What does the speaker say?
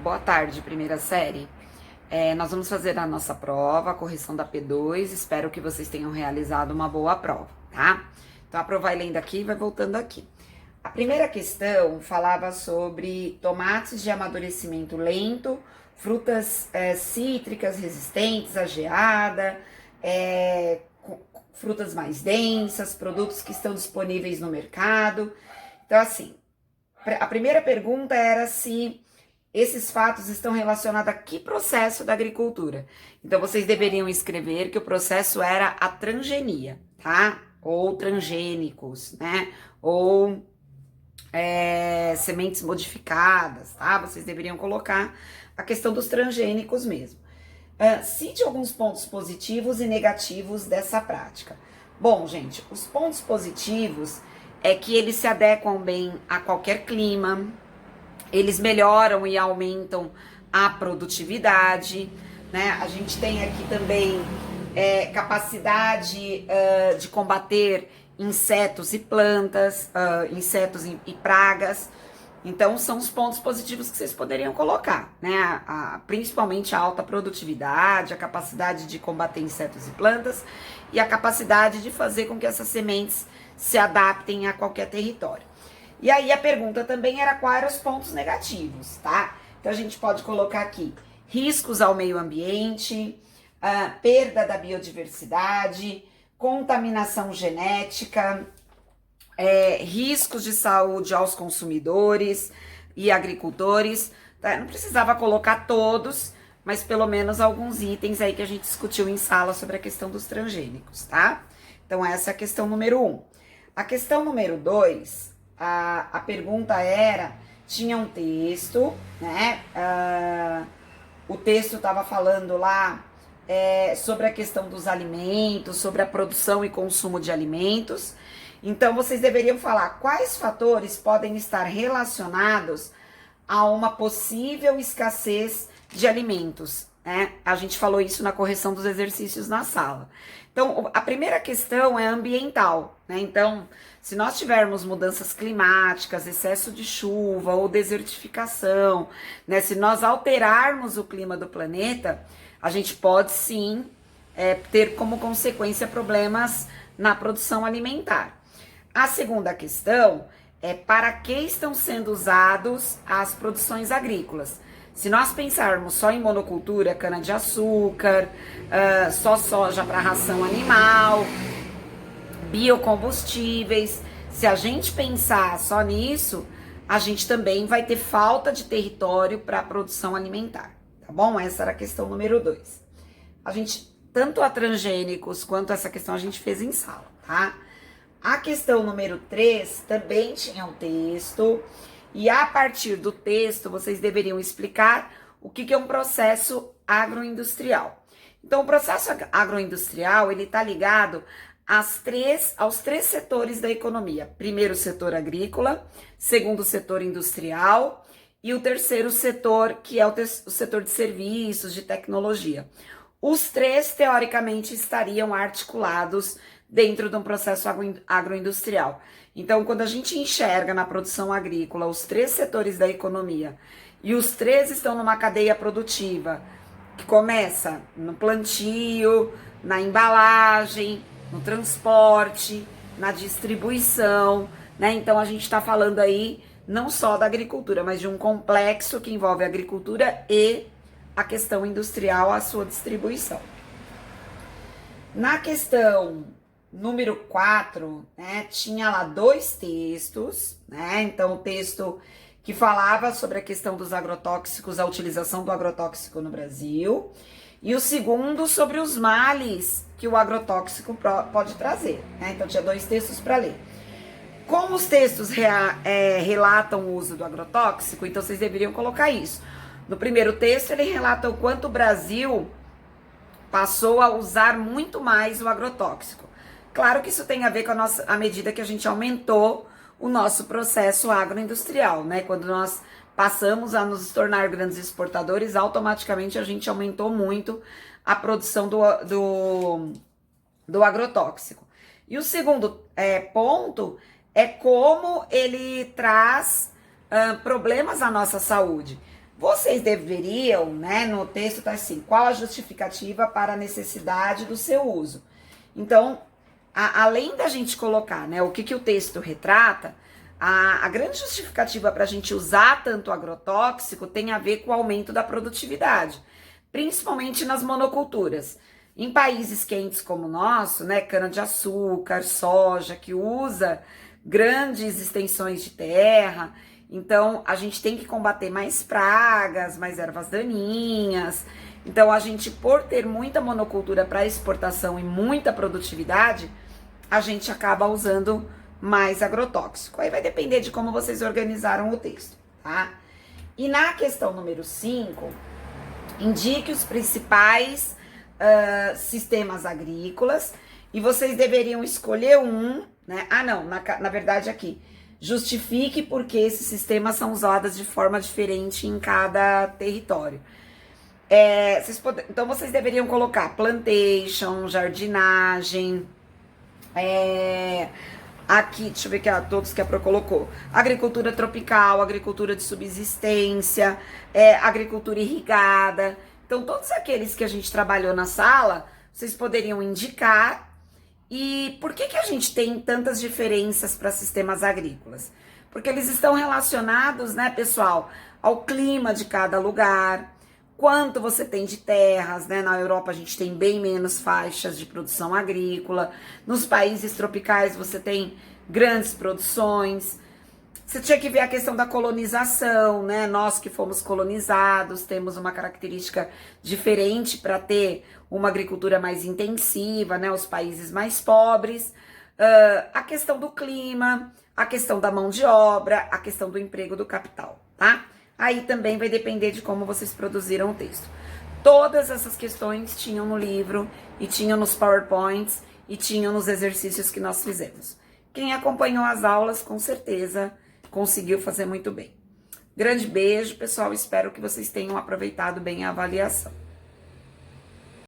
Boa tarde, primeira série. Nós vamos fazer a nossa prova, a correção da P2. Espero que vocês tenham realizado uma boa prova, tá? Então, a prova vai lendo aqui e vai voltando aqui. A primeira questão falava sobre tomates de amadurecimento lento, frutas cítricas resistentes à geada, frutas mais densas, produtos que estão disponíveis no mercado. Então, assim, a primeira pergunta era se esses fatos estão relacionados a que processo da agricultura? Então, vocês deveriam escrever que o processo era a transgenia, tá? Ou transgênicos, né? Ou sementes modificadas, tá? Vocês deveriam colocar a questão dos transgênicos mesmo. Cite alguns pontos positivos e negativos dessa prática. Bom, gente, os pontos positivos é que eles se adequam bem a qualquer clima, eles melhoram e aumentam a produtividade, né? A gente tem aqui também capacidade de combater insetos e plantas, insetos e pragas. Então, são os pontos positivos que vocês poderiam colocar, né? Principalmente a alta produtividade, a capacidade de combater insetos e plantas e a capacidade de fazer com que essas sementes se adaptem a qualquer território. E aí a pergunta também era quais eram os pontos negativos, tá? Então a gente pode colocar aqui riscos ao meio ambiente, perda da biodiversidade, contaminação genética, riscos de saúde aos consumidores e agricultores. Tá? Não precisava colocar todos, mas pelo menos alguns itens aí que a gente discutiu em sala sobre a questão dos transgênicos, tá? Então essa é a questão número 1. A questão número 2... A pergunta era, tinha um texto, né? O texto estava falando lá sobre a questão dos alimentos, sobre a produção e consumo de alimentos. Então, vocês deveriam falar quais fatores podem estar relacionados a uma possível escassez de alimentos, né? A gente falou isso na correção dos exercícios na sala. Então, a primeira questão é ambiental, né? Então, se nós tivermos mudanças climáticas, excesso de chuva ou desertificação, né? Se nós alterarmos o clima do planeta, a gente pode sim ter como consequência problemas na produção alimentar. A segunda questão é para que estão sendo usados as produções agrícolas. Se nós pensarmos só em monocultura, cana-de-açúcar, só soja para ração animal, biocombustíveis, se a gente pensar só nisso, a gente também vai ter falta de território para a produção alimentar, tá bom? Essa era a questão número 2. A gente, tanto a transgênicos quanto essa questão a gente fez em sala, tá? A questão número 3 também tinha um texto. E a partir do texto, vocês deveriam explicar o que é um processo agroindustrial. Então, o processo agroindustrial, ele está ligado aos três setores da economia. Primeiro, o setor agrícola, segundo, o setor industrial e o terceiro setor, que é o setor de serviços, de tecnologia. Os três, teoricamente, estariam articulados dentro de um processo agroindustrial. Então, quando a gente enxerga na produção agrícola os três setores da economia e os três estão numa cadeia produtiva que começa no plantio, na embalagem, no transporte, na distribuição, né? Então, a gente está falando aí não só da agricultura, mas de um complexo que envolve a agricultura e a questão industrial, a sua distribuição. Na questão número 4, né, tinha lá 2 textos, né? Então, o texto que falava sobre a questão dos agrotóxicos, a utilização do agrotóxico no Brasil, e o segundo sobre os males que o agrotóxico pode trazer, né? Então, tinha 2 textos para ler. Como os textos relatam o uso do agrotóxico, então vocês deveriam colocar isso. No primeiro texto, ele relata o quanto o Brasil passou a usar muito mais o agrotóxico. Claro que isso tem a ver com a medida que a gente aumentou o nosso processo agroindustrial, né? Quando nós passamos a nos tornar grandes exportadores, automaticamente a gente aumentou muito a produção do agrotóxico. E o segundo ponto é como ele traz problemas à nossa saúde. Vocês deveriam, né, no texto tá assim, qual a justificativa para a necessidade do seu uso? Então, além da gente colocar, né, o que o texto retrata, a grande justificativa para a gente usar tanto agrotóxico tem a ver com o aumento da produtividade, principalmente nas monoculturas. Em países quentes como o nosso, né, cana-de-açúcar, soja, que usa grandes extensões de terra, então a gente tem que combater mais pragas, mais ervas daninhas. Então a gente, por ter muita monocultura para exportação e muita produtividade, a gente acaba usando mais agrotóxico. Aí vai depender de como vocês organizaram o texto, tá? E na questão número 5, indique os principais sistemas agrícolas e vocês deveriam escolher um, né? Ah, não, na verdade aqui. Justifique porque esses sistemas são usados de forma diferente em cada território. Então vocês deveriam colocar plantation, jardinagem, aqui, deixa eu ver que todos que a Pro colocou. Agricultura tropical, agricultura de subsistência, agricultura irrigada. Então, todos aqueles que a gente trabalhou na sala, vocês poderiam indicar. E por que a gente tem tantas diferenças para sistemas agrícolas? Porque eles estão relacionados, né, pessoal, ao clima de cada lugar, quanto você tem de terras, né? Na Europa a gente tem bem menos faixas de produção agrícola. Nos países tropicais você tem grandes produções. Você tinha que ver a questão da colonização, né? Nós que fomos colonizados temos uma característica diferente para ter uma agricultura mais intensiva, né? Os países mais pobres. A questão do clima, a questão da mão de obra, a questão do emprego do capital, tá? Aí também vai depender de como vocês produziram o texto. Todas essas questões tinham no livro, e tinham nos PowerPoints, e tinham nos exercícios que nós fizemos. Quem acompanhou as aulas, com certeza, conseguiu fazer muito bem. Grande beijo, pessoal. Espero que vocês tenham aproveitado bem a avaliação.